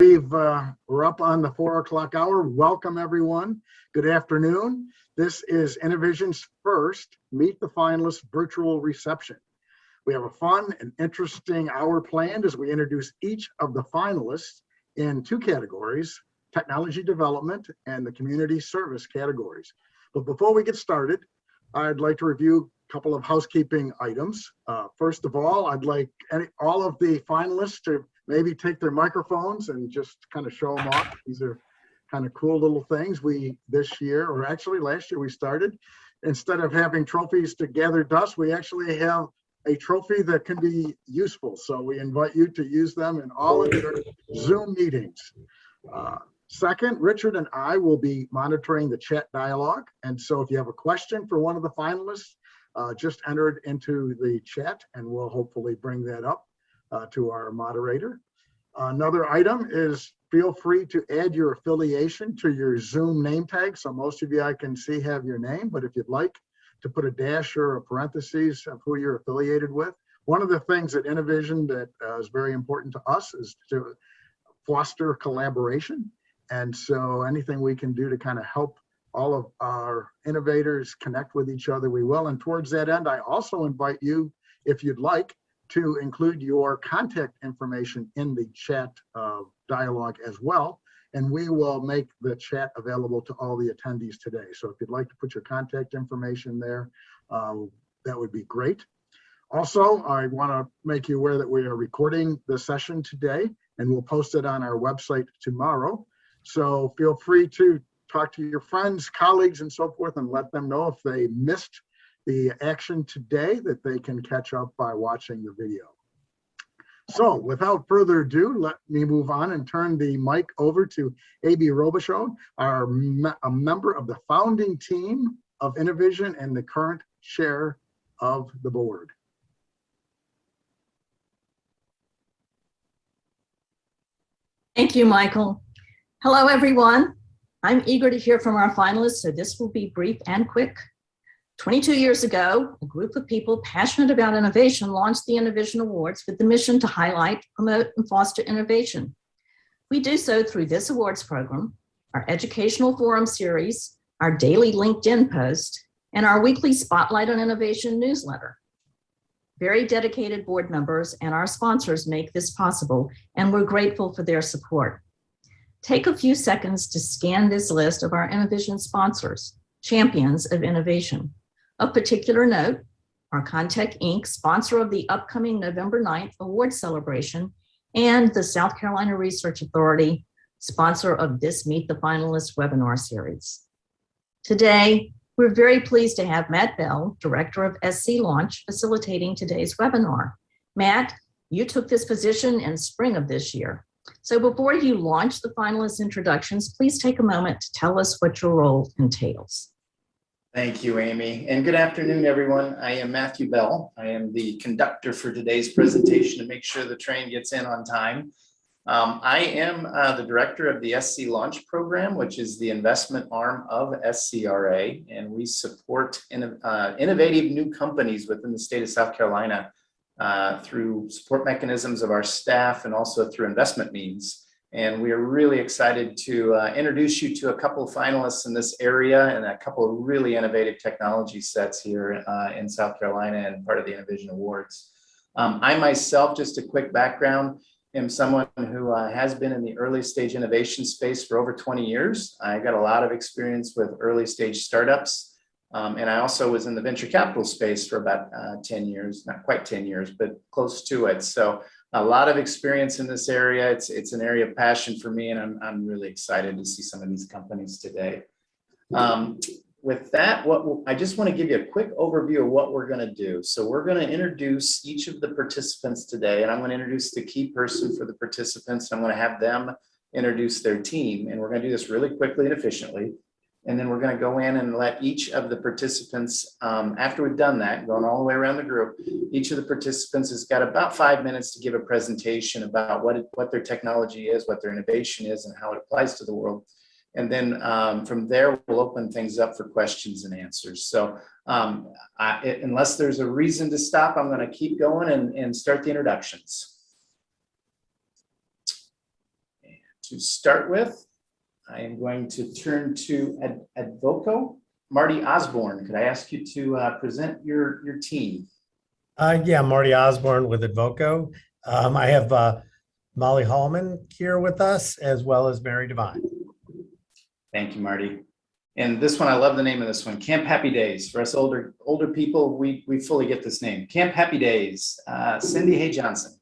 We're up on the 4 o'clock hour. Welcome, everyone. Good afternoon. This is Innovision's first Meet the Finalists virtual reception. We have a fun and interesting hour planned as we introduce each of the finalists in two categories, technology development and the community service categories. But before we get started, I'd like to review a couple of housekeeping items. First of all, I'd like all of the finalists to maybe take their microphones and just kind of show them off. These are kind of cool little things. This year, or actually last year we started, instead of having trophies to gather dust, we actually have a trophy that can be useful. So we invite you to use them in all of your Zoom meetings. Second, Richard and I will be monitoring the chat dialogue. And so if you have a question for one of the finalists, just enter it into the chat and we'll hopefully bring that up to our moderator. Another item is feel free to add your affiliation to your Zoom name tag. So most of you I can see have your name, but if you'd like to put a dash or a parentheses of who you're affiliated with. One of the things at Innovision that is very important to us is to foster collaboration. And so anything we can do to kind of help all of our innovators connect with each other, we will. And towards that end, I also invite you, if you'd like, to include your contact information in the chat dialogue as well. And we will make the chat available to all the attendees today. So if you'd like to put your contact information there, that would be great. Also, I want to make you aware that we are recording the session today and we'll post it on our website tomorrow. So feel free to talk to your friends, colleagues, and so forth and let them know if they missed the action today that they can catch up by watching the video. So without further ado, let me move on and turn the mic over to A.B. Robichaud, a member of the founding team of Innovision and the current chair of the board. Thank you, Michael. Hello, everyone. I'm eager to hear from our finalists, so this will be brief and quick. 22 years ago, a group of people passionate about innovation launched the Innovision Awards with the mission to highlight, promote, and foster innovation. We do so through this awards program, our educational forum series, our daily LinkedIn post, and our weekly Spotlight on Innovation newsletter. Very dedicated board members and our sponsors make this possible, and we're grateful for their support. Take a few seconds to scan this list of our Innovision sponsors, champions of innovation. Of particular note, our Contech Inc., sponsor of the upcoming November 9th award celebration, and the South Carolina Research Authority, sponsor of this Meet the Finalists webinar series. Today, we're very pleased to have Matt Bell, Director of SC Launch, facilitating today's webinar. Matt, you took this position in spring of this year. So before you launch the finalists' introductions, please take a moment to tell us what your role entails. Thank you, Amy, and good afternoon, everyone. I am Matthew Bell. I am the conductor for today's presentation to make sure the train gets in on time. I am the director of the SC Launch Program, which is the investment arm of SCRA, and we support innovative new companies within the state of South Carolina through support mechanisms of our staff and also through investment means. And we are really excited to introduce you to a couple of finalists in this area and a couple of really innovative technology sets here in South Carolina and part of the Innovision Awards. I myself, just a quick background, am someone who has been in the early stage innovation space for over 20 years. I got a lot of experience with early stage startups. And I also was in the venture capital space for about 10 years, not quite 10 years, but close to it. So a lot of experience in this area. It's an area of passion for me, and I'm really excited to see some of these companies today. With that, I just want to give you a quick overview of what we're going to do. So we're going to introduce each of the participants today, and I'm going to introduce the key person for the participants. I'm going to have them introduce their team, and we're going to do this really quickly and efficiently. And then we're going to go in and let each of the participants, after we've done that, going all the way around the group, each of the participants has got about 5 minutes to give a presentation about what their technology is, what their innovation is, and how it applies to the world. And then from there, we'll open things up for questions and answers. So unless there's a reason to stop, I'm going to keep going and start the introductions. to start with, I am going to turn to Advoco. Marty Osborne, could I ask you to present your team? Yeah, Marty Osborne with Advoco. I have Molly Hallman here with us, as well as Mary Devine. Thank you, Marty. And this one, I love the name of this one, Camp Happy Days. For us older people, we fully get this name. Camp Happy Days. Cindy Hay Johnson.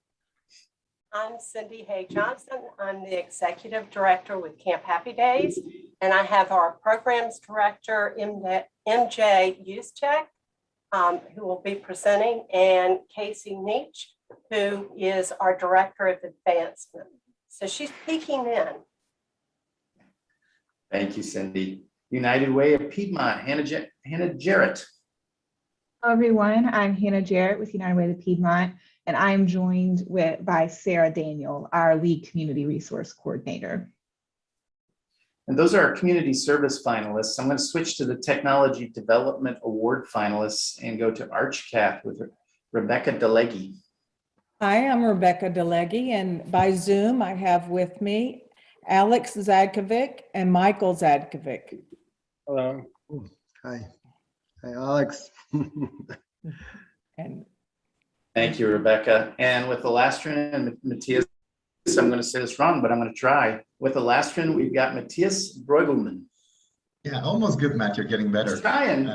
I'm Cindy Hay Johnson. I'm the Executive Director with Camp Happy Days, and I have our Programs Director, MJ Uscheck, who will be presenting, and Casey Nietzsche, who is our Director of Advancement. So she's peeking in. Thank you, Cindy. United Way of Piedmont, Hannah Jarrett. Hello, everyone. I'm Hannah Jarrett with United Way of Piedmont, and I'm joined by Sarah Daniel, our lead community resource coordinator. And those are our community service finalists. I'm going to switch to the Technology Development Award finalists and go to ArchCath with Rebecca DeLegge. Hi, I'm Rebecca DeLegge, and by Zoom, I have with me Alex Zadkovic and Michael Zadkovic. Hello. Hi. Hi, Alex. And Thank you, Rebecca. And with Elastrin and Matthias, I'm going to say this wrong, but I'm going to try. With Elastrin, we've got Matthias Breugelman. Yeah, almost good, Matt. You're getting better. Just trying.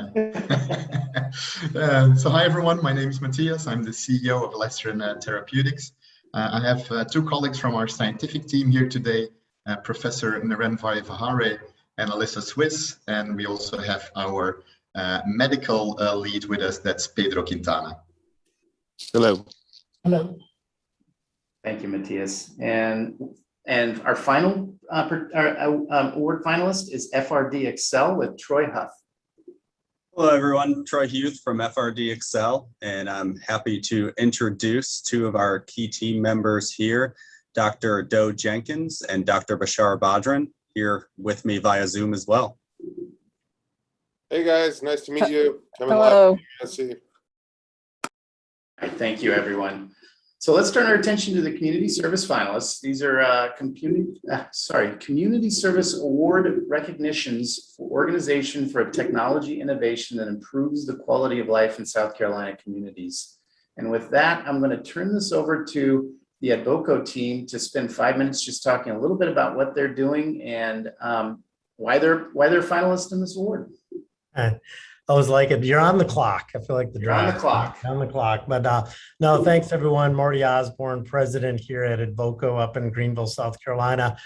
So hi, everyone. My name is Matthias. I'm the CEO of Elastrin Therapeutics. I have two colleagues from our scientific team here today, Professor Naren Vahare and Alyssa Swiss. And we also have our medical lead with us. That's Pedro Quintana. Hello. hello. Thank you, Matthias. And our final award finalist is FRD Accel with Troy Huff. Hello, everyone. Troy Huth from FRD Accel, and I'm happy to introduce two of our key team members here, Dr. Doe Jenkins and Dr. Bashar Badran, here with me via Zoom as well. Hey, guys. Nice to meet you. Hello. Let's see. All right, thank you, everyone. So let's turn our attention to the community service finalists. These are community service award recognitions for organization for technology innovation that improves the quality of life in South Carolina communities. And with that, I'm going to turn this over to the Advoco team to spend 5 minutes just talking a little bit about what they're doing and why they're finalists in this award. I was like, you're on the clock. I feel like the drive. On the clock. On the clock. But no, thanks, everyone. Marty Osborne, president here at Advoco up in Greenville, South Carolina.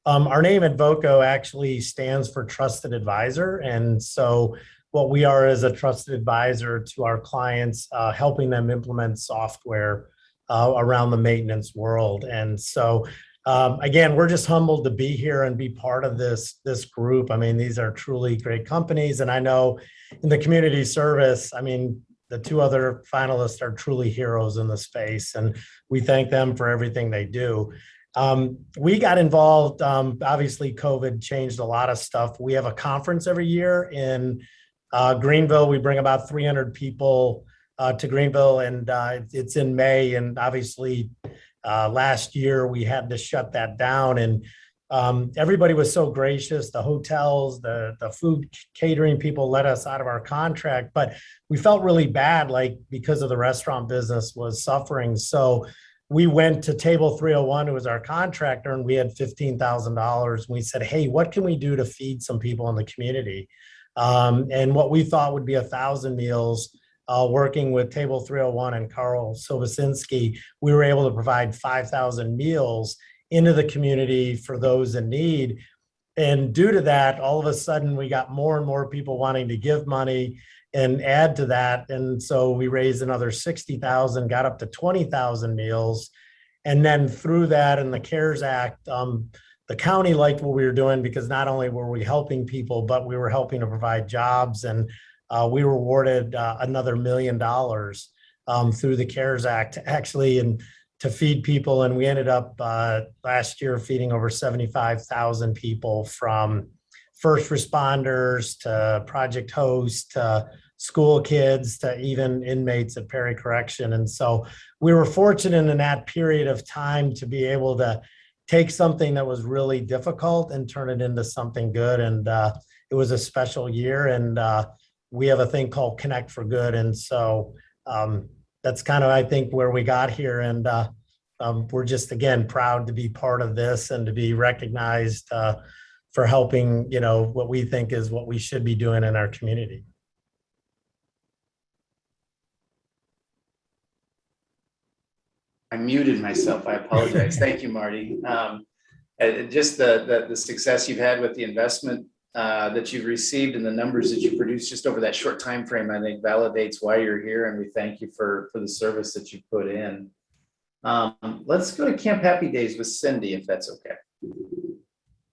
Our name Advoco actually stands for Trusted Advisor. And so what we are is a trusted advisor to our clients, helping them implement software around the maintenance world. And so again, we're just humbled to be here and be part of this group. I mean, these are truly great companies. And I know in the community service, I mean, the two other finalists are truly heroes in the space, and we thank them for everything they do. We got involved, obviously COVID changed a lot of stuff. We have a conference every year in Greenville. We bring about 300 people to Greenville, and it's in May. And obviously last year we had to shut that down, and everybody was so gracious. The hotels, the food catering people let us out of our contract, but we felt really bad, like because of the restaurant business was suffering. So we went to Table 301, who was our contractor, and we had $15,000. We said, hey, what can we do to feed some people in the community? And what we thought would be 1,000 meals, working with Table 301 and Carl Sobosinski, we were able to provide 5,000 meals into the community for those in need. And due to that, all of a sudden, we got more and more people wanting to give money and add to that. And so we raised another 60,000, got up to 20,000 meals. And then through that and the CARES Act, the county liked what we were doing, because not only were we helping people, but we were helping to provide jobs. And we were awarded another $1 million through the CARES Act, actually, and to feed people. And we ended up last year feeding over 75,000 people, from first responders to project hosts to school kids to even inmates at Perry Correction. And so we were fortunate in that period of time to be able to take something that was really difficult and turn it into something good. And it was a special year. And we have a thing called Connect for Good. And so that's kind of, I think, where we got here. And we're just, again, proud to be part of this and to be recognized for helping, what we think is what we should be doing in our community. I muted myself. I apologize. Thank you, Marty. Just the success you've had with the investment that you've received and the numbers that you produced just over that short time frame, I think validates why you're here, and we thank you for the service that you put in. Let's go to Camp Happy Days with Cindy, if that's okay.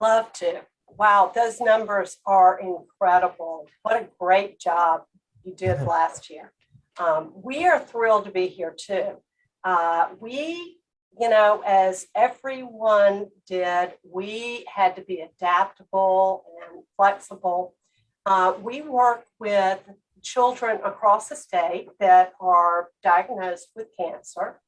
Love to. Wow, those numbers are incredible. What a great job you did last year. We are thrilled to be here too. We, as everyone did, we had to be adaptable and flexible. We work with children across the state that are diagnosed with cancer.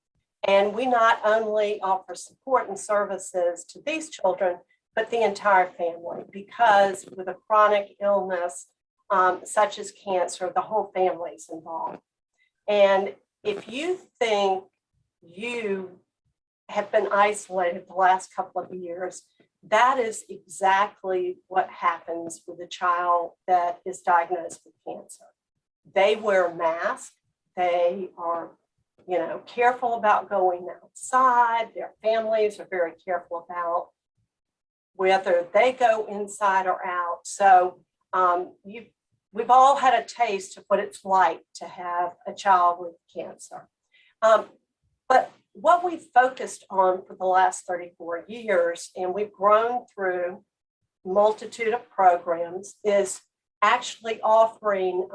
And we not only offer support and services to these children, but the entire family, because with a chronic illness such as cancer, the whole family is involved. And if you think you have been isolated the last couple of years, that is exactly what happens with a child that is diagnosed with cancer. They wear masks. They are, careful about going outside. Their families are very careful about whether they go inside or out. So we've all had a taste of what it's like to have a child with cancer. But what we've focused on for the last 34 years, and we've grown through a multitude of programs, is actually offering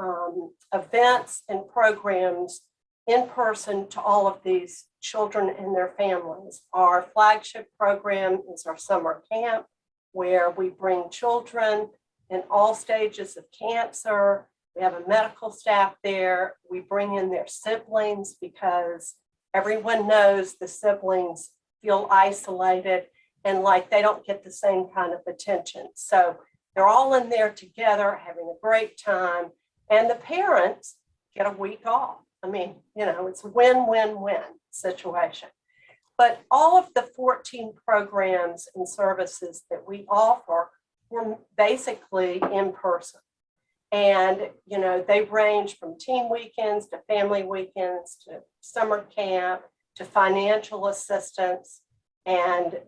events and programs in person to all of these children and their families. Our flagship program is our summer camp, where we bring children in all stages of cancer. We have a medical staff there. We bring in their siblings because everyone knows the siblings feel isolated and like they don't get the same kind of attention. So they're all in there together, having a great time, and the parents get a week off. I mean, it's a win-win-win situation. But all of the 14 programs and services that we offer were basically in person. And, they range from team weekends to family weekends to summer camp to financial assistance and,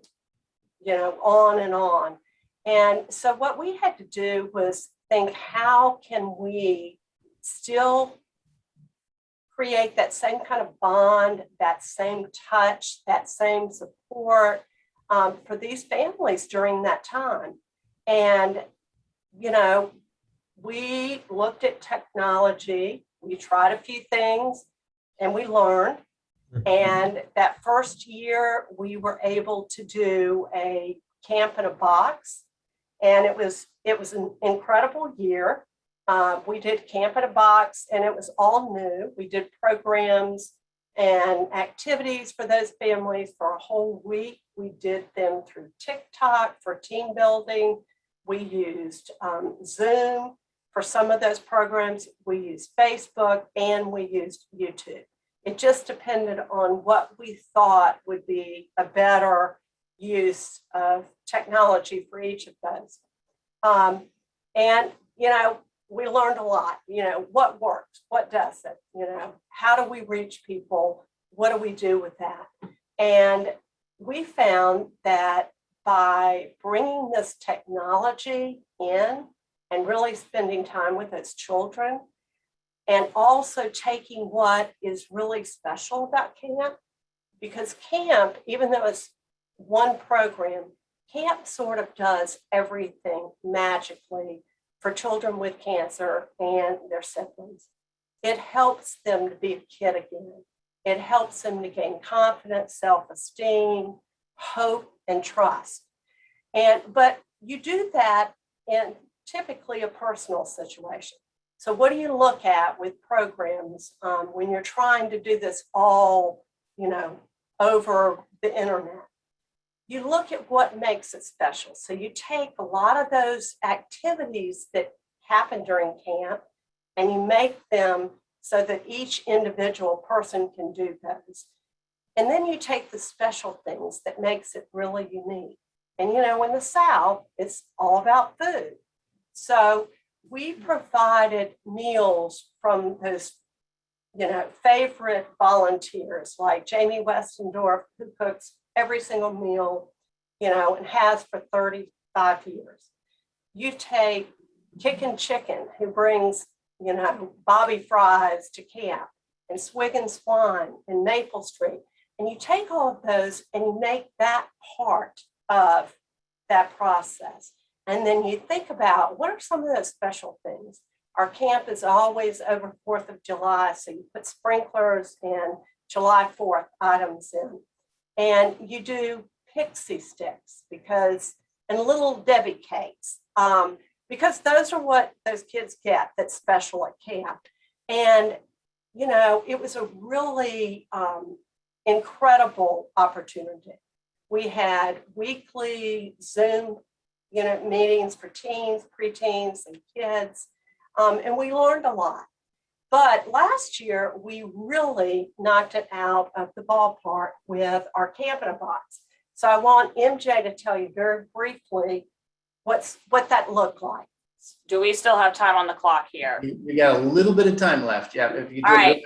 on and on. And so what we had to do was think, how can we still create that same kind of bond, that same touch, that same support for these families during that time? And, we looked at technology, we tried a few things, and we learned. And that first year, we were able to do a camp in a box, and it was an incredible year. We did camp in a box, and it was all new. We did programs and activities for those families for a whole week. We did them through TikTok for team building. We used Zoom for some of those programs. We used Facebook, and we used YouTube. It just depended on what we thought would be a better use of technology for each of those. And, we learned a lot, what works, what doesn't, how do we reach people? What do we do with that? And we found that by bringing this technology in and really spending time with those children, and also taking what is really special about camp, because camp, even though it's one program, camp sort of does everything magically for children with cancer and their siblings. It helps them to be a kid again. It helps them to gain confidence, self-esteem, hope, and trust. But you do that in typically a personal situation. So what do you look at with programs when you're trying to do this all, over the internet? you look at what makes it special. So you take a lot of those activities that happen during camp and you make them so that each individual person can do those. And then you take the special things that makes it really unique. And in the South, it's all about food. So we provided meals from those, favorite volunteers like Jamie Westendorf, who cooks every single meal, and has for 35 years. You take Kickin' Chicken, who brings, Bobby Fries to camp, and Swig and Swine and Maple Street. And you take all of those and you make that part of that process. And then you think about what are some of those special things. Our camp is always over 4th of July, so you put sprinklers and July 4th items in. And you do pixie sticks and little Debbie cakes, because those are what those kids get that's special at camp. And, it was a really incredible opportunity. We had weekly Zoom, meetings for teens, preteens, and kids, and we learned a lot. But last year, we really knocked it out of the ballpark with our Camp in a Box. So I want MJ to tell you very briefly what that looked like. Do we still have time on the clock here? We got a little bit of time left. Yeah. If you do All right.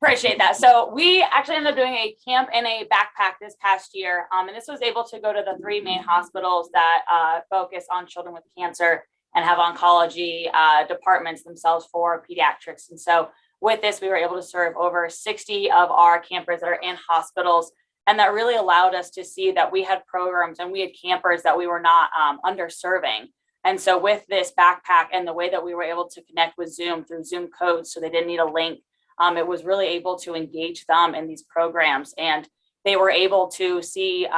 Appreciate that. So we actually ended up doing a camp in a backpack this past year. And this was able to go to the 3 main hospitals that focus on children with cancer and have oncology departments themselves for pediatrics. And so with this, we were able to serve over 60 of our campers that are in hospitals. And that really allowed us to see that we had programs and we had campers that we were not underserving. And so with this backpack and the way that we were able to connect with Zoom through Zoom codes, so they didn't need a link, it was really able to engage them in these programs. And they were able to see,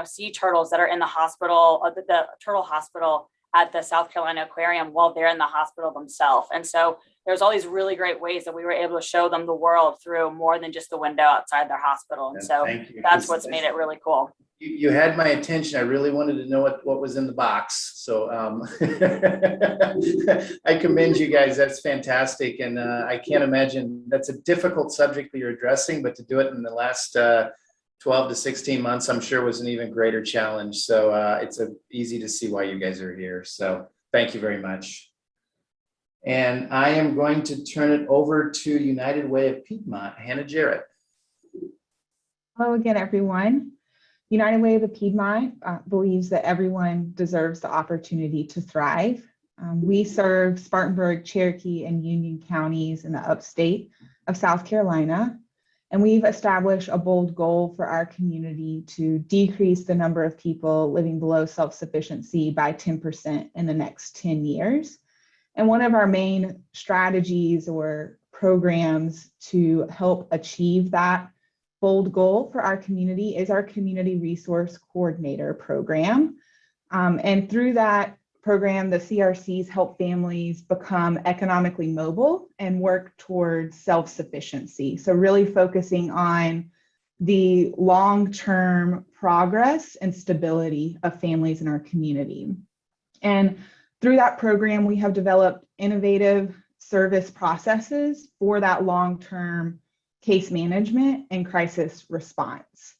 sea turtles that are in the hospital, the turtle hospital at the South Carolina Aquarium while they're in the hospital themselves. And so there's all these really great ways that we were able to show them the world through more than just the window outside their hospital. And so that's what's made it really cool. You had my attention. I really wanted to know what was in the box. So I commend you guys. That's fantastic. And I can't imagine that's a difficult subject that you're addressing, but to do it in the last 12 to 16 months, I'm sure was an even greater challenge. So it's easy to see why you guys are here. So thank you very much. And I am going to turn it over to United Way of Piedmont, Hannah Jarrett. Hello again, everyone. United Way of the Piedmont believes that everyone deserves the opportunity to thrive. We serve Spartanburg, Cherokee, and Union counties in the upstate of South Carolina. And we've established a bold goal for our community to decrease the number of people living below self-sufficiency by 10% in the next 10 years. And one of our main strategies or programs to help achieve that bold goal for our community is our Community Resource Coordinator program. And through that program, the CRCs help families become economically mobile and work towards self-sufficiency. So really focusing on the long-term progress and stability of families in our community. And through that program, we have developed innovative service processes for that long-term case management and crisis response.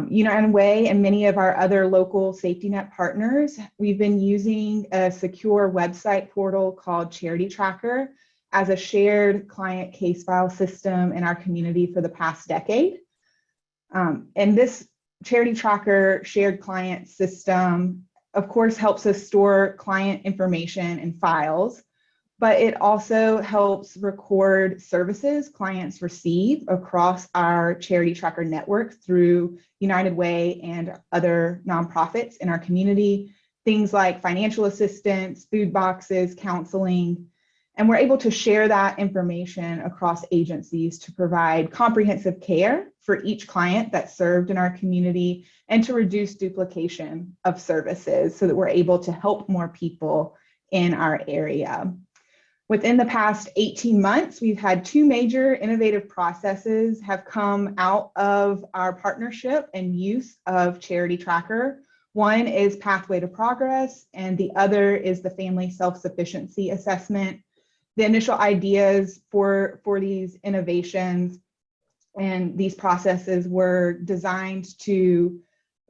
United Way and many of our other local safety net partners, we've been using a secure website portal called Charity Tracker as a shared client case file system in our community for the past decade. And this Charity Tracker shared client system, of course, helps us store client information and files, but it also helps record services clients receive across our Charity Tracker network through United Way and other nonprofits in our community, things like financial assistance, food boxes, counseling, and we're able to share that information across agencies to provide comprehensive care for each client that's served in our community and to reduce duplication of services so that we're able to help more people in our area. Within the past 18 months, we've had two major innovative processes have come out of our partnership and use of Charity Tracker. One is Pathway to Progress, and the other is the Family Self-Sufficiency Assessment. The initial ideas for these innovations and these processes were designed to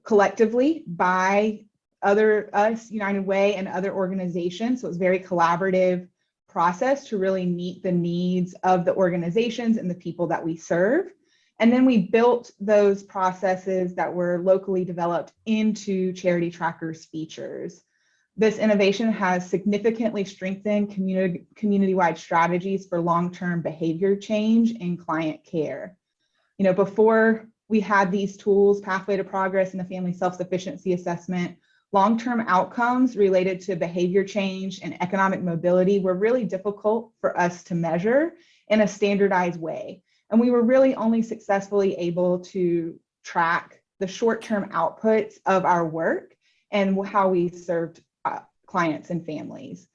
collectively by us, United Way, and other organizations. So it's very collaborative process to really meet the needs of the organizations and the people that we serve. And then we built those processes that were locally developed into Charity Tracker's features. This innovation has significantly strengthened community-wide strategies for long-term behavior change and client care. You know, before we had these tools, Pathway to Progress and the Family Self-Sufficiency Assessment, long-term outcomes related to behavior change and economic mobility were really difficult for us to measure in a standardized way. And we were really only successfully able to track the short-term outputs of our work and how we served clients and families.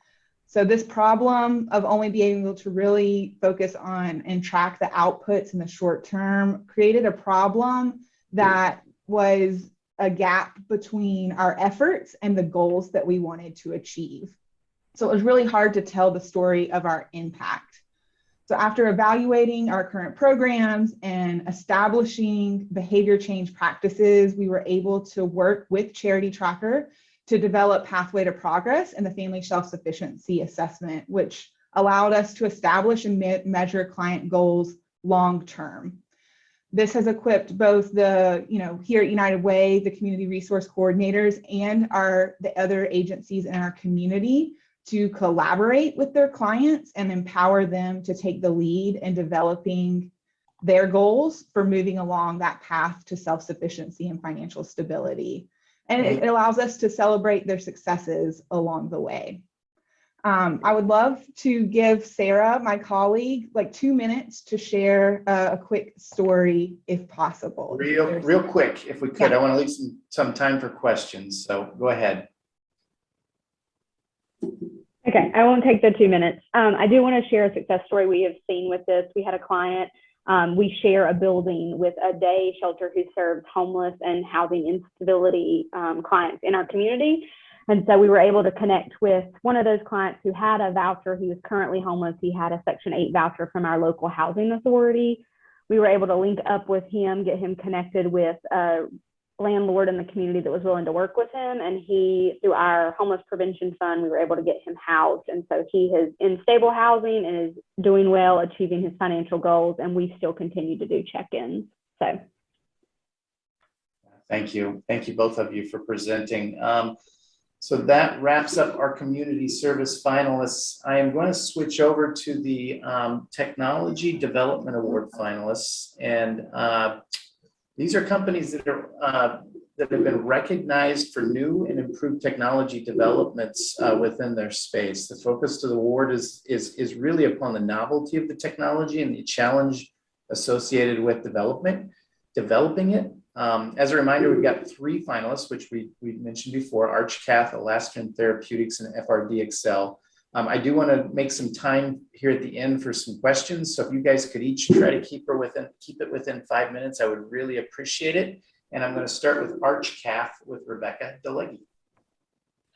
So this problem of only being able to really focus on and track the outputs in the short term created a problem that was a gap between our efforts and the goals that we wanted to achieve. So it was really hard to tell the story of our impact. So after evaluating our current programs and establishing behavior change practices, we were able to work with Charity Tracker to develop Pathway to Progress and the Family Self-Sufficiency Assessment, which allowed us to establish and measure client goals long-term. This has equipped both the, here at United Way, the community resource coordinators and the other agencies in our community to collaborate with their clients and empower them to take the lead in developing their goals for moving along that path to self-sufficiency and financial stability. And it allows us to celebrate their successes along the way. I would love to give Sarah, my colleague, like 2 minutes to share a quick story if possible. Real quick, if we could. Yeah. I want to leave some time for questions, so go ahead. Okay, I won't take the 2 minutes. I do want to share a success story we have seen with this. We had a client, we share a building with a day shelter who serves homeless and housing instability clients in our community. And so we were able to connect with one of those clients who had a voucher. He was currently homeless. He had a Section 8 voucher from our local housing authority. We were able to link up with him, get him connected with a landlord in the community that was willing to work with him. And he, through our homeless prevention fund, we were able to get him housed. And so he is in stable housing and is doing well, achieving his financial goals. And we still continue to do check-ins. So. Thank you. Thank you, both of you, for presenting. So that wraps up our community service finalists. I am going to switch over to the Technology Development Award finalists. And these are companies that have been recognized for new and improved technology developments within their space. The focus of the award is really upon the novelty of the technology and the challenge associated with developing it. As a reminder, we've got 3 finalists, which we mentioned before: ArchCath, Elastrin, Therapeutics, and FRD Accel. I do want to make some time here at the end for some questions. So if you guys could each try to keep it within 5 minutes, I would really appreciate it. And I'm going to start with ArchCath with Rebecca DeLegge.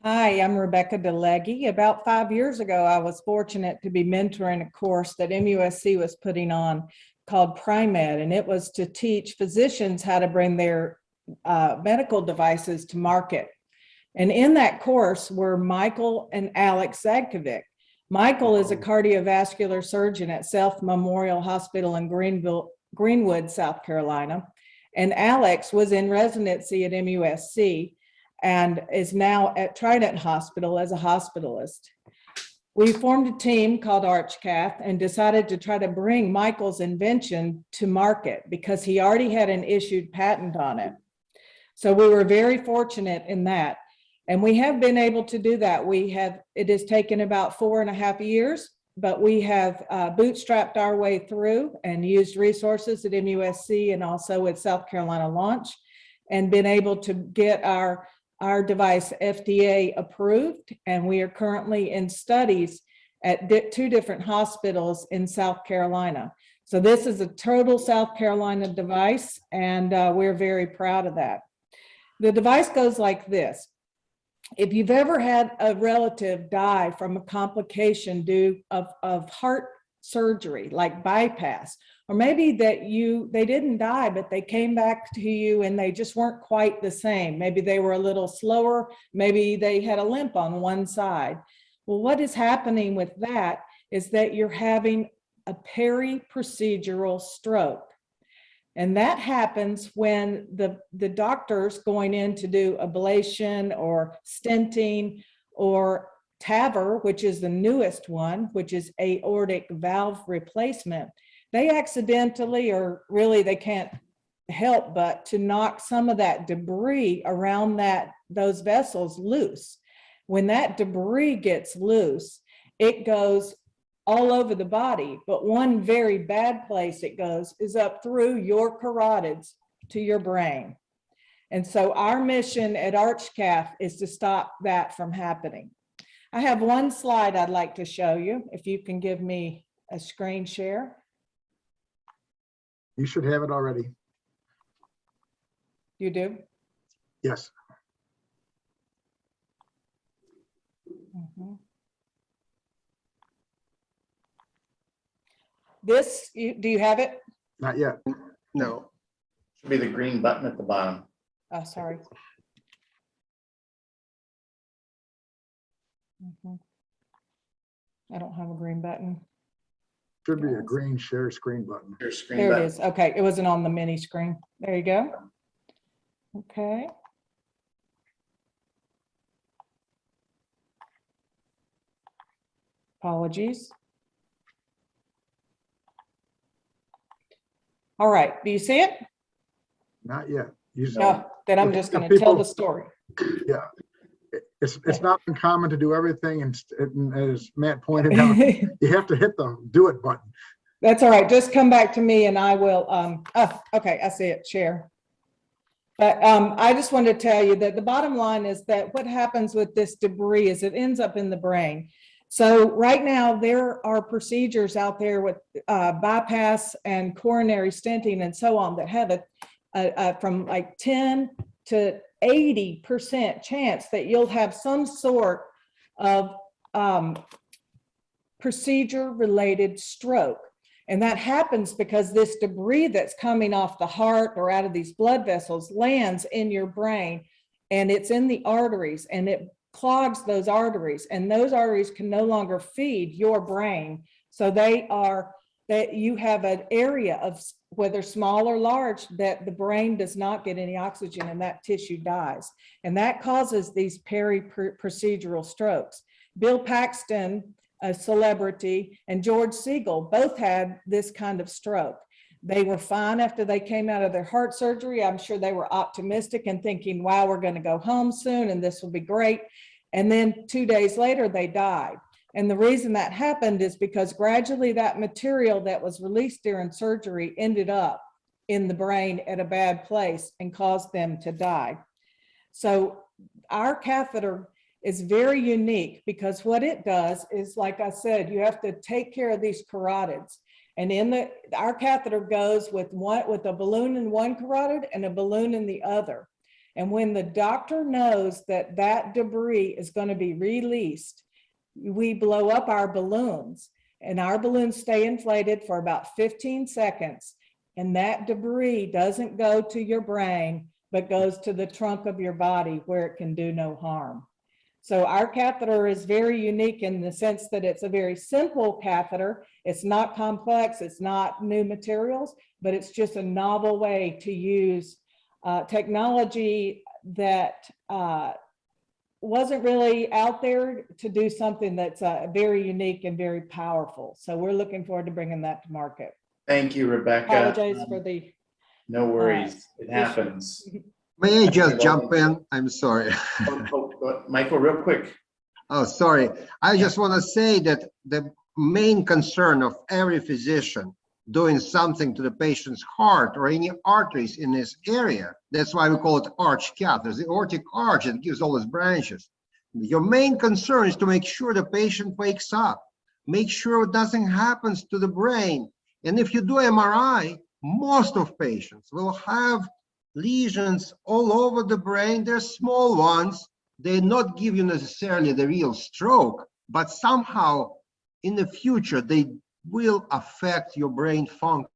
Hi, I'm Rebecca DeLegge. About 5 years ago, I was fortunate to be mentoring a course that MUSC was putting on called PriMed, and it was to teach physicians how to bring their medical devices to market. And in that course were Michael and Alex Zadkovic. Michael is a cardiovascular surgeon at South Memorial Hospital in Greenwood, South Carolina. And Alex was in residency at MUSC and is now at Trident Hospital as a hospitalist. We formed a team called ArchCath and decided to try to bring Michael's invention to market because he already had an issued patent on it. So we were very fortunate in that. And we have been able to do that. It has taken about 4.5 years, but we have bootstrapped our way through and used resources at MUSC and also at South Carolina Launch and been able to get our device FDA approved. And we are currently in studies at two different hospitals in South Carolina. So this is a total South Carolina device, and we're very proud of that. The device goes like this. If you've ever had a relative die from a complication due of heart surgery, like bypass, or maybe that they didn't die, but they came back to you and they just weren't quite the same. Maybe they were a little slower. Maybe they had a limp on one side. Well, what is happening with that is that you're having a peri-procedural stroke. And that happens when the doctor's going in to do ablation or stenting or TAVR, which is the newest one, which is aortic valve replacement. They accidentally, or really they can't help but to knock some of that debris around those vessels loose. When that debris gets loose, it goes all over the body, but one very bad place it goes is up through your carotids to your brain. And so our mission at ArchCath is to stop that from happening. I have one slide I'd like to show you, if you can give me a screen share. You should have it already. You do? Yes. Mm-hmm. This, do you have it? Not yet. No. Should be the green button at the bottom. Oh, sorry. Mm-hmm. I don't have a green button. Should be a green share screen button. Your screen There button. it is. Okay, it wasn't on the mini screen. There you go. Okay. Apologies. All right, do you see it? Not yet. You- No, then I'm just going to tell the story. Yeah. It's not uncommon to do everything, and as Matt pointed out, you have to hit the do it button. That's all right. Just come back to me and I will, okay, I see it, share. But I just wanted to tell you that the bottom line is that what happens with this debris is it ends up in the brain. So right now there are procedures out there with bypass and coronary stenting and so on that have from like 10 to 80% chance that you'll have some sort of procedure related stroke. And that happens because this debris that's coming off the heart or out of these blood vessels lands in your brain, and it's in the arteries, and it clogs those arteries, and those arteries can no longer feed your brain. So that you have an area of, whether small or large, that the brain does not get any oxygen and that tissue dies. And that causes these peri-procedural strokes. Bill Paxton, a celebrity, and George Siegel both had this kind of stroke. They were fine after they came out of their heart surgery. I'm sure they were optimistic and thinking, wow, we're going to go home soon and this will be great. And then 2 days later, they died. And the reason that happened is because gradually that material that was released during surgery ended up in the brain at a bad place and caused them to die. So our catheter is very unique because what it does is, like I said, you have to take care of these carotids. And our catheter goes with a balloon in one carotid and a balloon in the other. And when the doctor knows that that debris is going to be released, we blow up our balloons, and our balloons stay inflated for about 15 seconds. And that debris doesn't go to your brain, but goes to the trunk of your body where it can do no harm. So our catheter is very unique in the sense that it's a very simple catheter. It's not complex, it's not new materials, but it's just a novel way to use technology that wasn't really out there to do something that's very unique and very powerful. So we're looking forward to bringing that to market. Thank you, Rebecca. Apologize for the. No worries. It happens. May I just jump in? I'm sorry. Michael, real quick. Oh, sorry. I just want to say that the main concern of every physician doing something to the patient's heart or any arteries in this area, that's why we call it ArchCath. There's the aortic arch that gives all its branches. Your main concern is to make sure the patient wakes up. make sure it doesn't happen to the brain. And if you do MRI, most of patients will have lesions all over the brain. They're small ones. They not give you necessarily the real stroke, but somehow in the future, they will affect your brain function.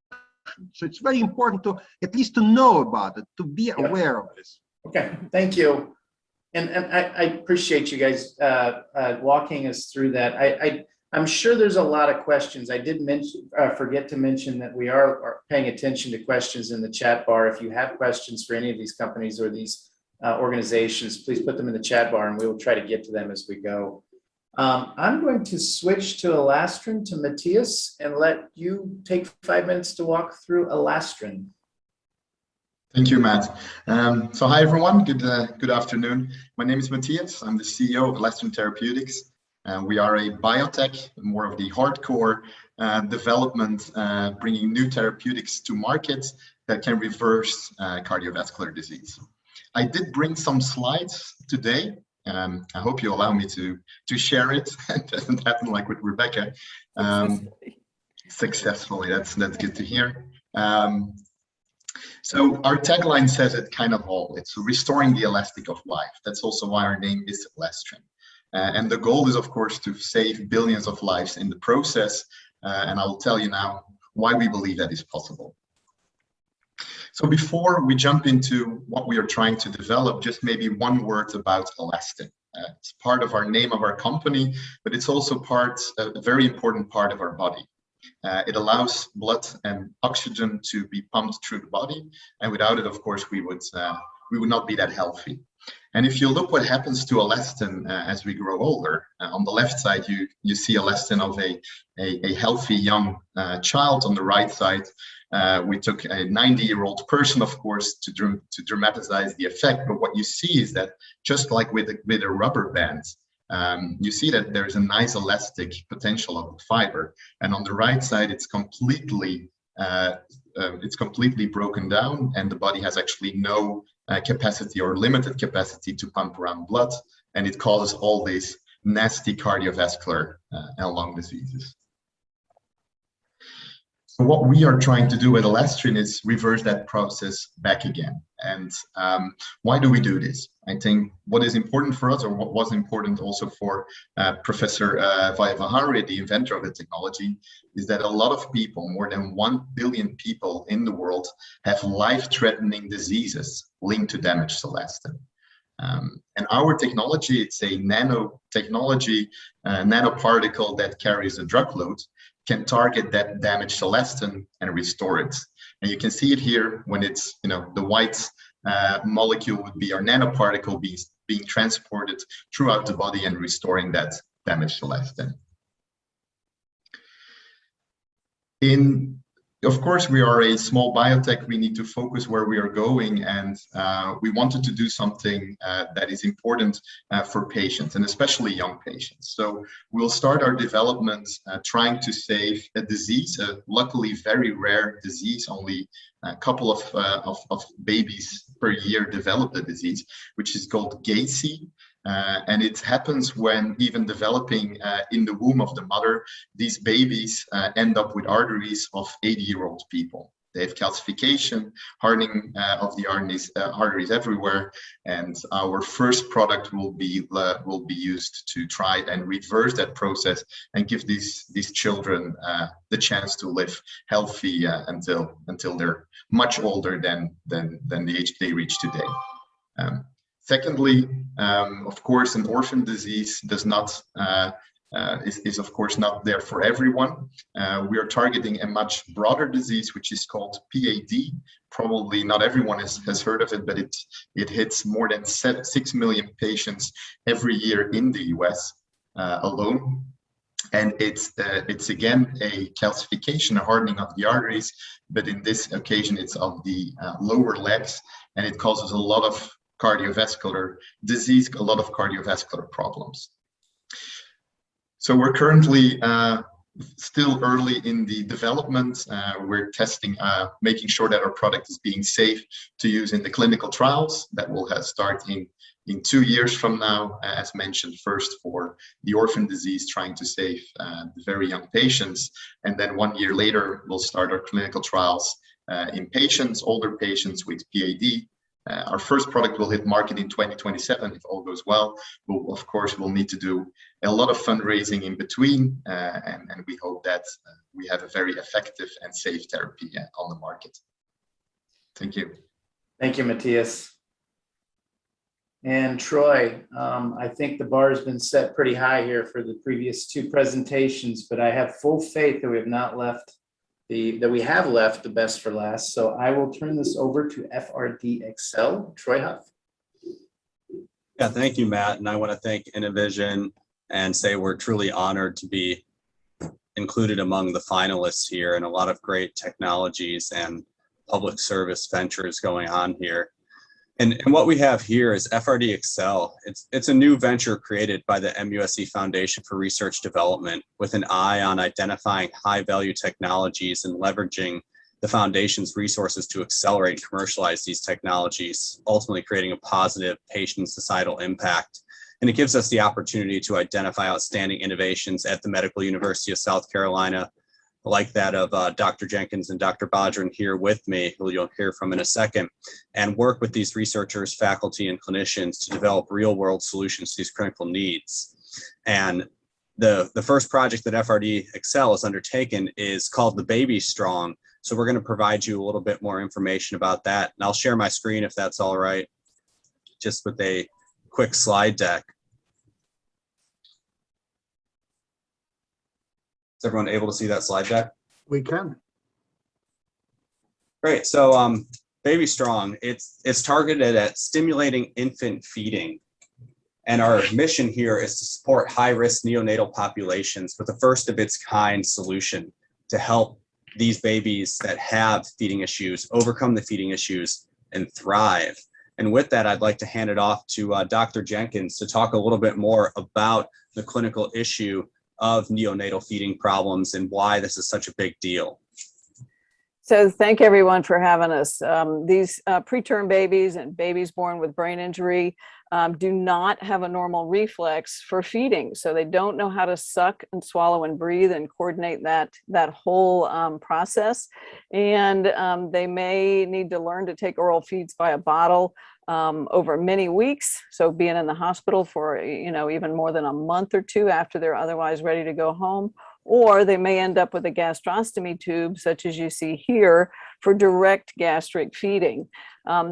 So it's very important to at least to know about it, to be aware of this. Okay, thank you. And I appreciate you guys walking us through that. I'm sure there's a lot of questions. I did forget to mention that we are paying attention to questions in the chat bar. If you have questions for any of these companies or these organizations, please put them in the chat bar and we will try to get to them as we go. I'm going to switch to Elastrin to Matthias and let you take 5 minutes to walk through Elastrin. Thank you, Matt. So hi, everyone. Good afternoon. My name is Matthias. I'm the CEO of Elastrin Therapeutics. We are a biotech, more of the hardcore development, bringing new therapeutics to markets that can reverse cardiovascular disease. I did bring some slides today. I hope you allow me to share it. It doesn't happen like with Rebecca. Successfully, that's good to hear. So our tagline says it kind of all. It's restoring the elastic of life. That's also why our name is Elastrin. And the goal is, of course, to save billions of lives in the process. And I will tell you now why we believe that is possible. So before we jump into what we are trying to develop, just maybe one word about elastin. It's part of our name of our company, but it's also a very important part of our body. It allows blood and oxygen to be pumped through the body, and without it, of course, we would not be that healthy. And if you look what happens to elastin as we grow older, on the left side you see elastin of a healthy young child. On the right side, we took a 90-year-old person, of course, to dramatize the effect. But what you see is that just like with a rubber band, you see that there's a nice elastic potential of the fiber, and on the right side it's completely broken down, and the body has actually no capacity or limited capacity to pump around blood, and it causes all these nasty cardiovascular and lung diseases. So what we are trying to do with Elastrin is reverse that process back again. And why do we do this? I think what is important for us, or what was important also for Professor Vajavahari, the inventor of the technology, is that a lot of people, more than 1 billion people in the world, have life-threatening diseases linked to damaged elastin. And our technology, it's a nanotechnology, nanoparticle that carries a drug load, can target that damaged elastin and restore it. And you can see it here when it's, the white molecule would be our nanoparticle being transported throughout the body and restoring that damaged elastin. Of course, we are a small biotech. We need to focus where we are going, and we wanted to do something that is important for patients, and especially young patients. So we'll start our development trying to save a disease, a luckily very rare disease. Only a couple of babies per year develop the disease, which is called GACI. And it happens when, even developing in the womb of the mother, these babies end up with arteries of 80-year-old people. They have calcification, hardening of the arteries everywhere, and our first product will be used to try and reverse that process and give these children the chance to live healthy until they're much older than the age they reach today. Secondly, of course, an orphan disease is of course not there for everyone. We are targeting a much broader disease, which is called PAD. Probably not everyone has heard of it, but it hits more than 6 million patients every year in the US alone. And it's again a calcification, a hardening of the arteries, but in this occasion it's of the lower legs, and it causes a lot of cardiovascular disease, a lot of cardiovascular problems. So we're currently still early in the development. We're testing, making sure that our product is being safe to use in the clinical trials that will start in 2 years from now, as mentioned, first for the orphan disease, trying to save the very young patients. And then 1 year later, we'll start our clinical trials in patients, older patients with PAD. Our first product will hit market in 2027 if all goes well. Of course, we'll need to do a lot of fundraising in between, and we hope that we have a very effective and safe therapy on the market. Thank you. Thank you, Matthias. And Troy, I think the bar has been set pretty high here for the previous 2 presentations, but I have full faith that we have not left the best for last. So I will turn this over to FRD Accel, Troy Huff. Yeah, thank you, Matt. And I want to thank Innovision and say we're truly honored to be included among the finalists here, and a lot of great technologies and public service ventures going on here. And what we have here is FRD Accel. It's a new venture created by the MUSC Foundation for Research Development with an eye on identifying high-value technologies and leveraging the foundation's resources to accelerate and commercialize these technologies, ultimately creating a positive patient and societal impact. And it gives us the opportunity to identify outstanding innovations at the Medical University of South Carolina, like that of Dr. Jenkins and Dr. Badran here with me, who you'll hear from in a second, and work with these researchers, faculty, and clinicians to develop real-world solutions to these critical needs. And the first project that FRD Accel has undertaken is called the Baby Strong. So we're going to provide you a little bit more information about that. And I'll share my screen if that's all right, just with a quick slide deck. Is everyone able to see that slide deck? We can. Great. So Baby Strong, it's targeted at stimulating infant feeding. And our mission here is to support high-risk neonatal populations with a first-of-its-kind solution to help these babies that have feeding issues overcome the feeding issues and thrive. And with that, I'd like to hand it off to Dr. Jenkins to talk a little bit more about the clinical issue of neonatal feeding problems and why this is such a big deal. So thank everyone for having us. These preterm babies and babies born with brain injury do not have a normal reflex for feeding. So they don't know how to suck and swallow and breathe and coordinate that whole process. And they may need to learn to take oral feeds by a bottle over many weeks. So being in the hospital for, even more than a month or 2 after they're otherwise ready to go home. Or they may end up with a gastrostomy tube, such as you see here, for direct gastric feeding.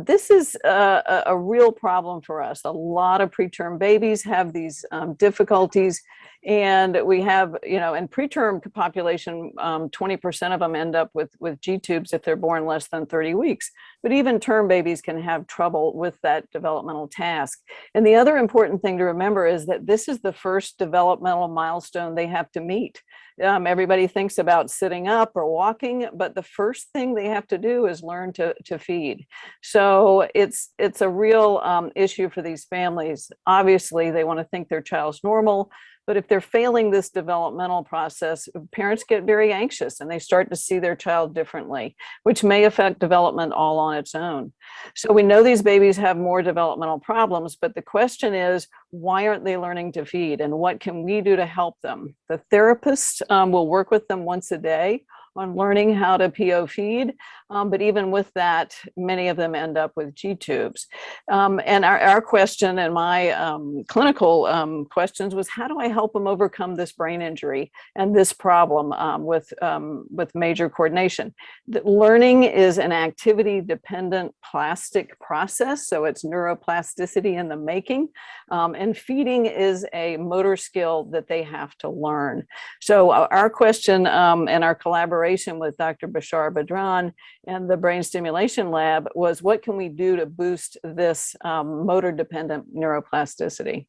This is a real problem for us. A lot of preterm babies have these difficulties. And we have, in preterm population, 20% of them end up with G tubes if they're born less than 30 weeks. But even term babies can have trouble with that developmental task. And the other important thing to remember is that this is the first developmental milestone they have to meet. Everybody thinks about sitting up or walking, but the first thing they have to do is learn to feed. So it's a real issue for these families. Obviously, they want to think their child's normal. But if they're failing this developmental process, parents get very anxious and they start to see their child differently, which may affect development all on its own. So we know these babies have more developmental problems, but the question is, why aren't they learning to feed, and what can we do to help them? The therapist will work with them once a day on learning how to PO feed. But even with that, many of them end up with G tubes. And our question and my clinical questions was, how do I help them overcome this brain injury and this problem with major coordination? Learning is an activity-dependent plastic process, so it's neuroplasticity in the making. And feeding is a motor skill that they have to learn. So our question and our collaboration with Dr. Bashar Badran and the Brain Stimulation Lab was, what can we do to boost this motor-dependent neuroplasticity?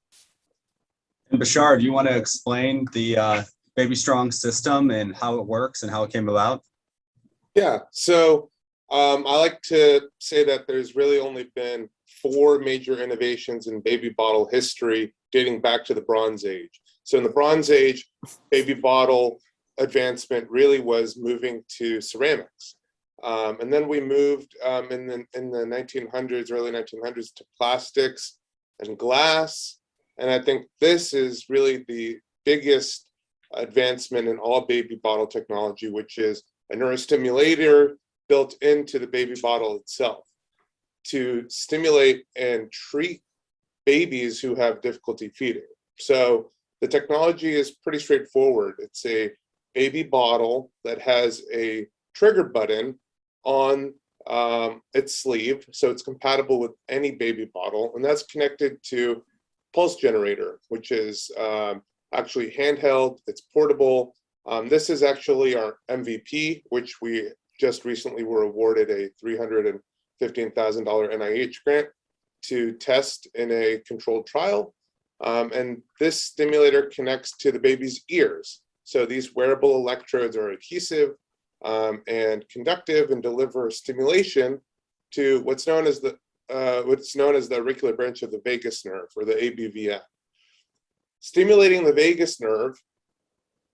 And Bashar, do you want to explain the Baby Strong system and how it works and how it came about? Yeah, so I like to say that there's really only been 4 major innovations in baby bottle history dating back to the Bronze Age. So in the Bronze Age, baby bottle advancement really was moving to ceramics. And then we moved in the 1900s, early 1900s, to plastics and glass. And I think this is really the biggest advancement in all baby bottle technology, which is a neurostimulator built into the baby bottle itself to stimulate and treat babies who have difficulty feeding. So the technology is pretty straightforward. It's a baby bottle that has a trigger button on its sleeve, so it's compatible with any baby bottle, and that's connected to pulse generator, which is actually handheld, it's portable. This is actually our MVP, which we just recently were awarded a $315,000 NIH grant to test in a controlled trial. And this stimulator connects to the baby's ears. So these wearable electrodes are adhesive and conductive and deliver stimulation to what's known as the auricular branch of the vagus nerve, or the ABVN. Stimulating the vagus nerve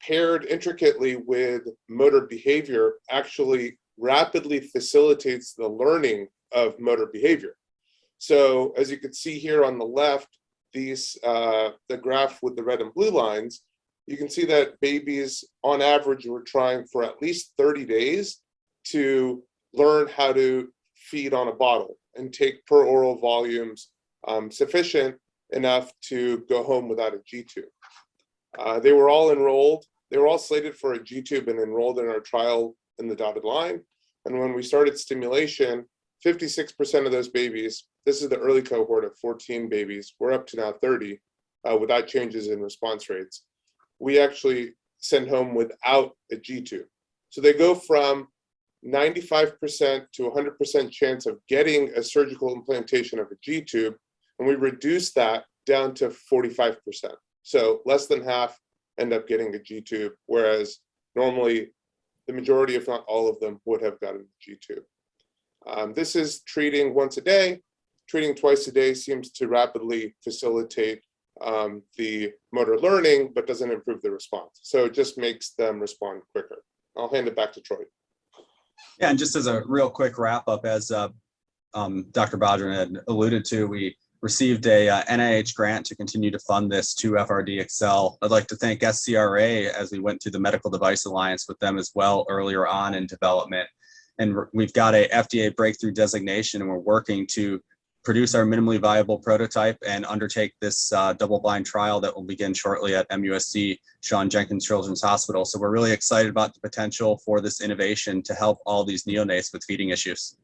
paired intricately with motor behavior actually rapidly facilitates the learning of motor behavior. So as you can see here on the left, the graph with the red and blue lines, you can see that babies on average were trying for at least 30 days to learn how to feed on a bottle and take per oral volumes sufficient enough to go home without a G-tube. They were all enrolled. They were all slated for a G-tube and enrolled in our trial in the dotted line. And when we started stimulation, 56% of those babies, this is the early cohort of 14 babies, we're up to now 30 without changes in response rates. We actually send home without a G-tube. So they go from 95% to 100% chance of getting a surgical implantation of a G-tube, and we reduce that down to 45%. So less than half end up getting a G-tube, whereas normally the majority, if not all of them, would have gotten a G-tube. This is treating once a day. Treating twice a day seems to rapidly facilitate the motor learning, but doesn't improve the response. So it just makes them respond quicker. I'll hand it back to Troy. Yeah, and just as a real quick wrap up, as Dr. Badran had alluded to, we received a NIH grant to continue to fund this to FRD Accel. I'd like to thank SCRA as we went through the Medical Device Alliance with them as well earlier on in development. And we've got a FDA breakthrough designation, and we're working to produce our minimally viable prototype and undertake this double-blind trial that will begin shortly at MUSC Sean Jenkins Children's Hospital. So we're really excited about the potential for this innovation to help all these neonates with feeding issues.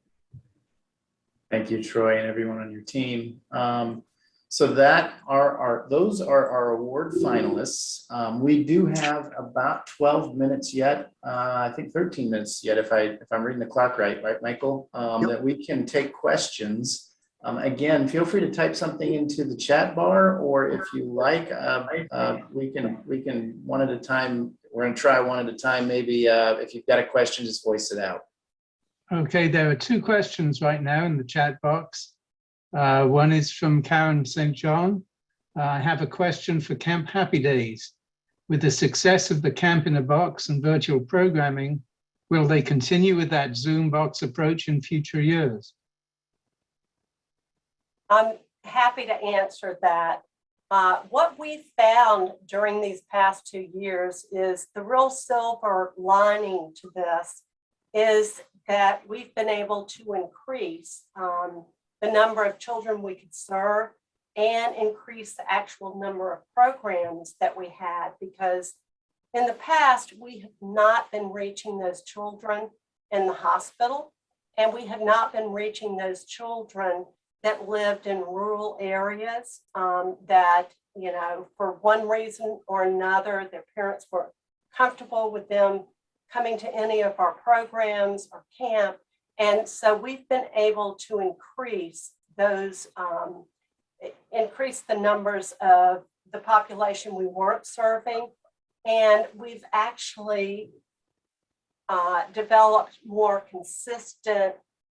Thank you, Troy, and everyone on your team. So those are our award finalists. We do have about 12 minutes yet. I think 13 minutes yet, if I'm reading the clock right, Michael? Yep. That we can take questions. Again, feel free to type something into the chat bar, or if you like, we can one at a time. We're going to try one at a time. Maybe if you've got a question, just voice it out. Okay, there are two questions right now in the chat box. One is from Karen St. John. I have a question for Camp Happy Days. With the success of the Camp in a Box and virtual programming, will they continue with that Zoom box approach in future years? I'm happy to answer that. What we found during these past 2 years is the real silver lining to this is that we've been able to increase the number of children we could serve and increase the actual number of programs that we had, because in the past, we have not been reaching those children in the hospital, and we have not been reaching those children that lived in rural areas that, you know, for one reason or another, their parents weren't comfortable with them coming to any of our programs or camp. And so we've been able to increase those, increase the numbers of the population we weren't serving. And we've actually developed more consistent,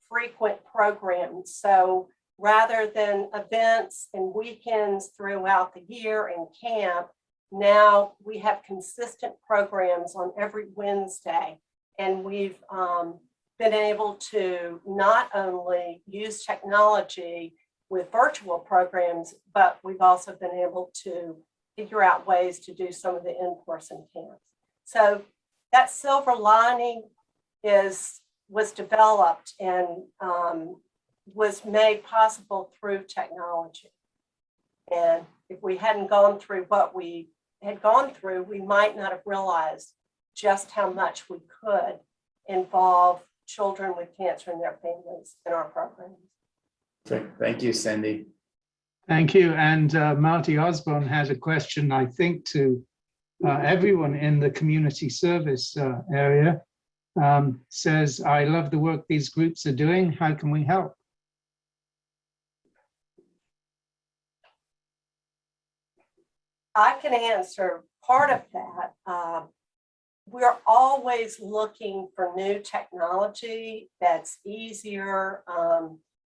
frequent programs. So rather than events and weekends throughout the year in camp, now we have consistent programs on every Wednesday, and we've been able to not only use technology with virtual programs, but we've also been able to figure out ways to do some of the in-person camps. So that silver lining was developed and was made possible through technology. And if we hadn't gone through what we had gone through, we might not have realized just how much we could involve children with cancer and their families in our programs. Thank you, Cindy. Thank you. And Marty Osborne has a question, I think, to everyone in the community service area. Says, I love the work these groups are doing. How can we help? I can answer part of that. We're always looking for new technology that's easier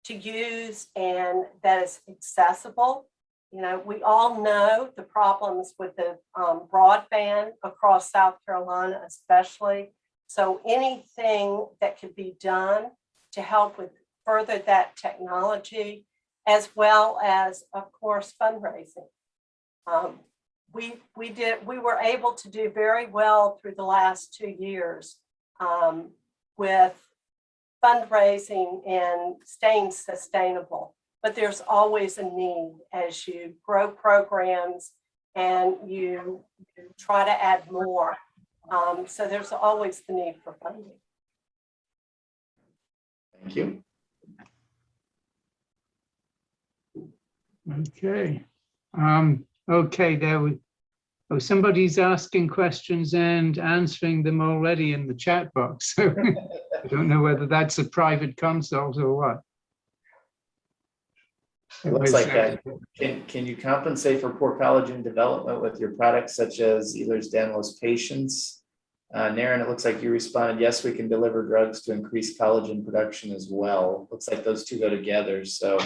to use and that is accessible. You know, we all know the problems with the broadband across South Carolina, especially. So anything that could be done to help with further that technology, as well as, of course, fundraising. We were able to do very well through the last 2 years with fundraising and staying sustainable. But there's always a need as you grow programs and you try to add more. So there's always the need for funding. Thank you. Okay. Okay, somebody's asking questions and answering them already in the chat box. So I don't know whether that's a private consult or what. It looks like that. Can you compensate for poor collagen development with your products such as Ehlers-Danlos patients? Naren, it looks like you responded, yes, we can deliver drugs to increase collagen production as well. Looks like those two go together. So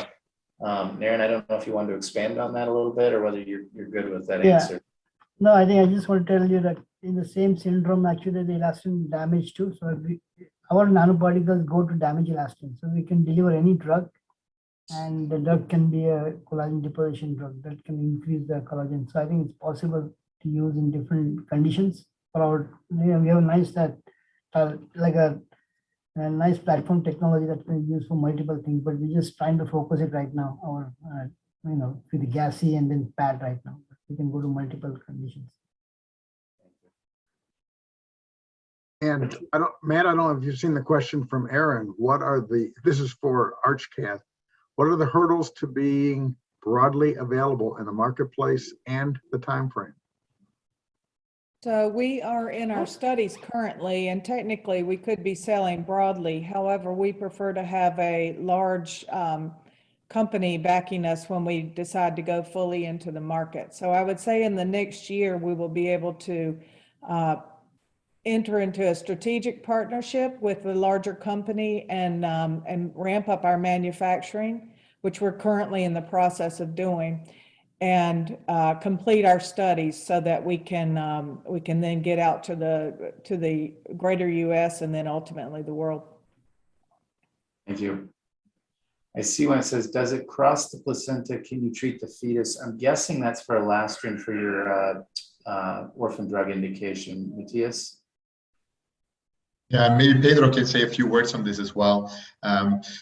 Naren, I don't know if you want to expand on that a little bit or whether you're good with that answer. No, I think I just want to tell you that in the same syndrome, actually the elastin damage too. So our nanoparticles go to damage elastin. So we can deliver any drug, and the drug can be a collagen deposition drug that can increase the collagen. So I think it's possible to use in different conditions. For our, we have a nice like a nice platform technology that can be used for multiple things, but we're just trying to focus it right now. Our with the gassy and then pad right now. We can go to multiple conditions. And Matt, I don't know if you've seen the question from Aaron. This is for ArchCath. What are the hurdles to being broadly available in the marketplace and the time frame? So we are in our studies currently, and technically we could be selling broadly. However, we prefer to have a large company backing us when we decide to go fully into the market. So I would say in the next year, we will be able to enter into a strategic partnership with a larger company and ramp up our manufacturing, which we're currently in the process of doing, and complete our studies so that we can then get out to the greater US and then ultimately the world. Thank you. I see one that says, does it cross the placenta? Can you treat the fetus? I'm guessing that's for Elastrin for your orphan drug indication. Matthias? Yeah, maybe Pedro can say a few words on this as well.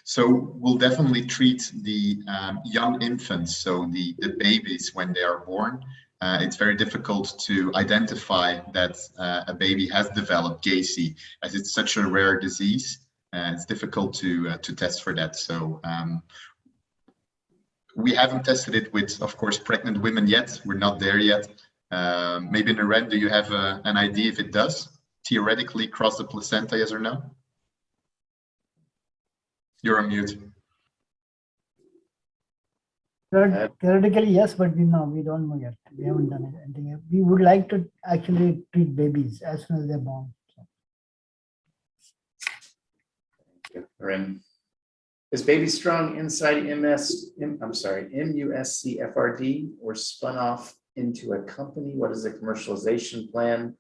So we'll definitely treat the young infants, so the babies when they are born. It's very difficult to identify that a baby has developed GACI, as it's such a rare disease. It's difficult to test for that. So we haven't tested it with, of course, pregnant women yet. We're not there yet. Maybe Naren, do you have an idea if it does theoretically cross the placenta, yes or no? You're on mute. Theoretically, yes, but we don't know yet. We haven't done anything yet. We would like to actually treat babies as soon as they're born. Is Baby Strong inside MUSC FRD or spun off into a company? What is the commercialization plan?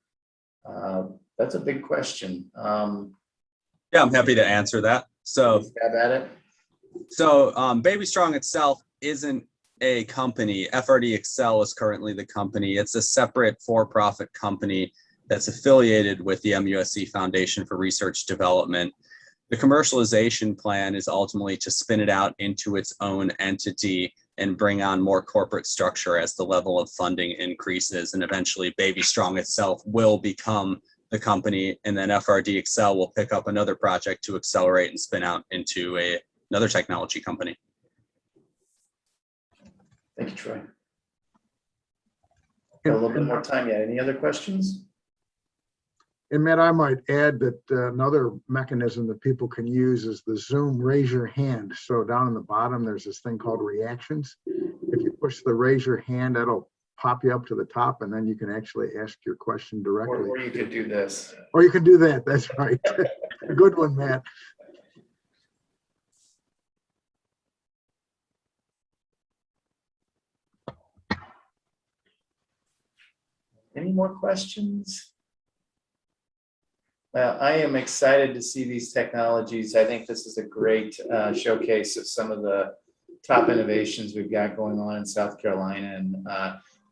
That's a big question. Yeah, I'm happy to answer that. So, Stab at it. Baby Strong itself isn't a company. FRD Accel is currently the company. It's a separate for-profit company that's affiliated with the MUSC Foundation for Research Development. The commercialization plan is ultimately to spin it out into its own entity and bring on more corporate structure as the level of funding increases. And eventually Baby Strong itself will become the company, and then FRD Accel will pick up another project to accelerate and spin out into another technology company. Thank you, Troy. Got a little bit more time yet. Any other questions? And Matt, I might add that another mechanism that people can use is the Zoom raise your hand. So down in the bottom, there's this thing called reactions. If you push the raise your hand, that'll pop you up to the top, and then you can actually ask your question directly. Or you could do this. Or you can do that. That's right. A good one, Matt. Any more questions? Well, I am excited to see these technologies. I think this is a great showcase of some of the top innovations we've got going on in South Carolina. And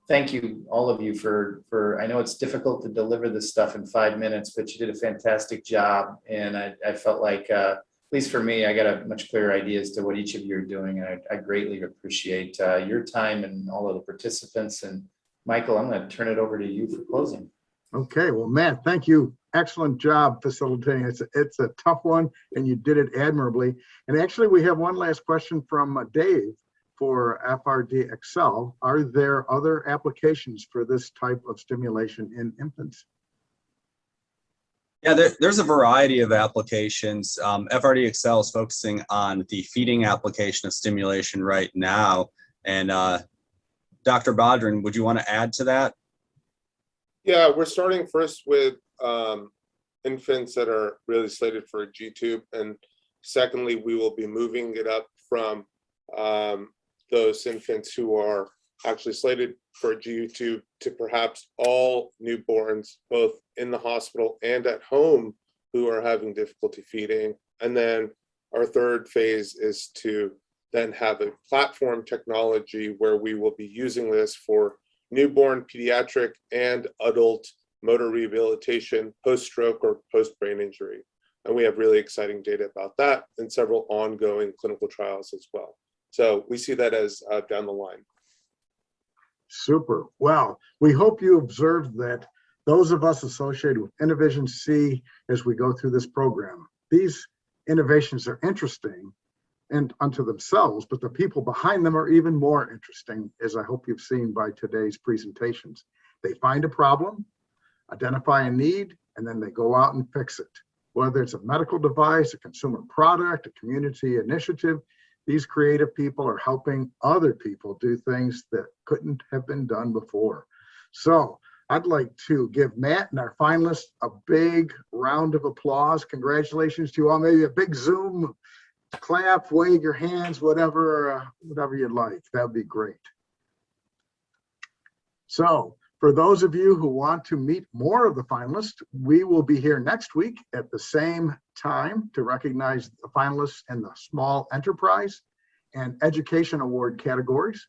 thank you, all of you, for I know it's difficult to deliver this stuff in 5 minutes, but you did a fantastic job. And I felt like, at least for me, I got a much clearer idea as to what each of you are doing. And I greatly appreciate your time and all of the participants. And Michael, I'm going to turn it over to you for closing. Okay, well, Matt, thank you. Excellent job facilitating. It's a tough one, and you did it admirably. And actually, we have one last question from Dave for FRD Accel. Are there other applications for this type of stimulation in infants? Yeah, there's a variety of applications. FRD Accel is focusing on the feeding application of stimulation right now. And Dr. Bodrin, would you want to add to that? Yeah, we're starting first with infants that are really slated for a G-tube. And secondly, we will be moving it up from those infants who are actually slated for a G-tube to perhaps all newborns, both in the hospital and at home, who are having difficulty feeding. And then our third phase is to then have a platform technology where we will be using this for newborn, pediatric, and adult motor rehabilitation, post-stroke or post-brain injury. And we have really exciting data about that and several ongoing clinical trials as well. So we see that as down the line. Super. Well, we hope you observed that those of us associated with Innovision see as we go through this program, these innovations are interesting and unto themselves, but the people behind them are even more interesting, as I hope you've seen by today's presentations. They find a problem, identify a need, and then they go out and fix it. Whether it's a medical device, a consumer product, a community initiative, these creative people are helping other people do things that couldn't have been done before. So I'd like to give Matt and our finalists a big round of applause. Congratulations to you all. Maybe a big Zoom clap, wave your hands, whatever you'd like. That'd be great. So for those of you who want to meet more of the finalists, we will be here next week at the same time to recognize the finalists in the small enterprise and education award categories.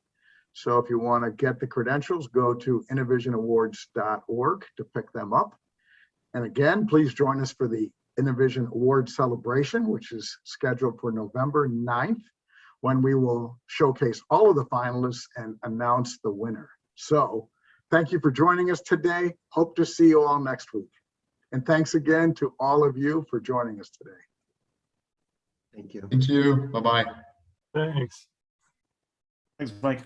So if you want to get the credentials, go to innovisionawards.org to pick them up. And again, please join us for the Innovision Award celebration, which is scheduled for November 9th, when we will showcase all of the finalists and announce the winner. So thank you for joining us today. Hope to see you all next week. And thanks again to all of you for joining us today. Thank you. Thank you. Bye-bye. Thanks. Thanks, Mike.